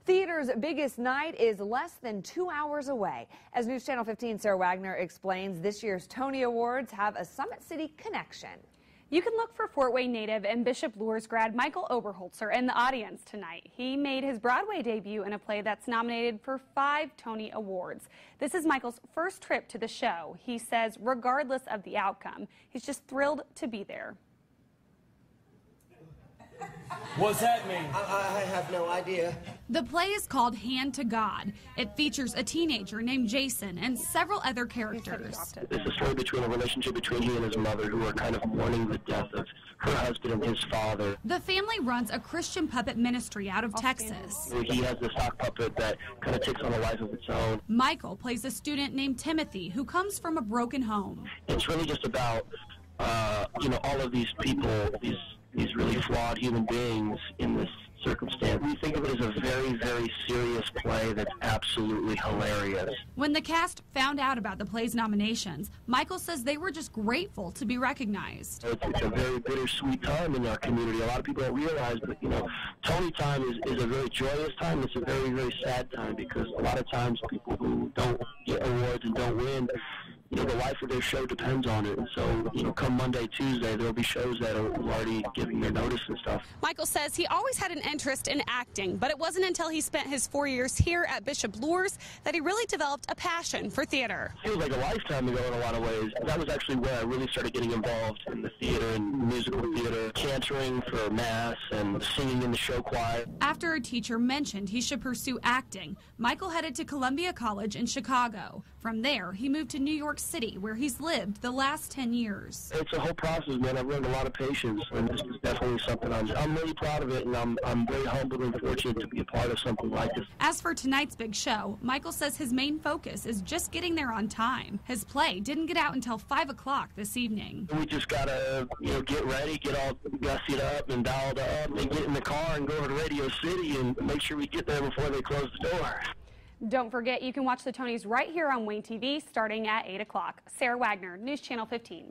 Theater's biggest night is less than 2 hours away. As News Channel 15 Sara Wagner explains, this year's Tony Awards have a Summit City connection. You can look for Fort Wayne native and Bishop Luers grad Michael Oberholzer in the audience tonight. He made his Broadway debut in a play that's nominated for 5 Tony Awards. This is Michael's first trip to the show. He says regardless of the outcome, he's just thrilled to be there. What's that mean? I have no idea. The play is called Hand to God. It features a teenager named Jason and several other characters. It's a story between a relationship between he and his mother, who are kind of mourning the death of her husband and his father. The family runs a Christian puppet ministry out of Texas. He has a sock puppet that kind of takes on a life of its own. Michael plays a student named Timothy who comes from a broken home. It's really just about, all of these people, these really flawed human beings in this circumstance. We think of it as a very, very serious play that's absolutely hilarious. When the cast found out about the play's nominations, Michael says they were just grateful to be recognized. It's a very bittersweet time in our community. A lot of people don't realize, but Tony time is a very joyous time. It's a very, very sad time because a lot of times people who don't get awards and don't win, the life of their show depends on it. And so, come Monday, Tuesday, there'll be shows that are already giving their notice and stuff. Michael says he always had an interest in acting, but it wasn't until he spent his 4 years here at Bishop Luers that he really developed a passion for theater. It feels like a lifetime ago in a lot of ways. That was actually where I really started getting involved in the theater and musical theater, cantering for mass and singing in the show choir. After a teacher mentioned he should pursue acting, Michael headed to Columbia College in Chicago. From there, he moved to New York City, where he's lived the last 10 years. It's a whole process, man. I've learned a lot of patience, and this is definitely something I'm really proud of it, and I'm very humbled and fortunate to be a part of something like this. As for tonight's big show, Michael says his main focus is just getting there on time. His play didn't get out until 5 o'clock this evening. We just gotta, get ready, get all gussied up and dialed up, and get in the car and go over to Radio City and make sure we get there before they close the door. Don't forget, you can watch the Tonys right here on Wayne TV starting at 8 o'clock. Sara Wagner, News Channel 15.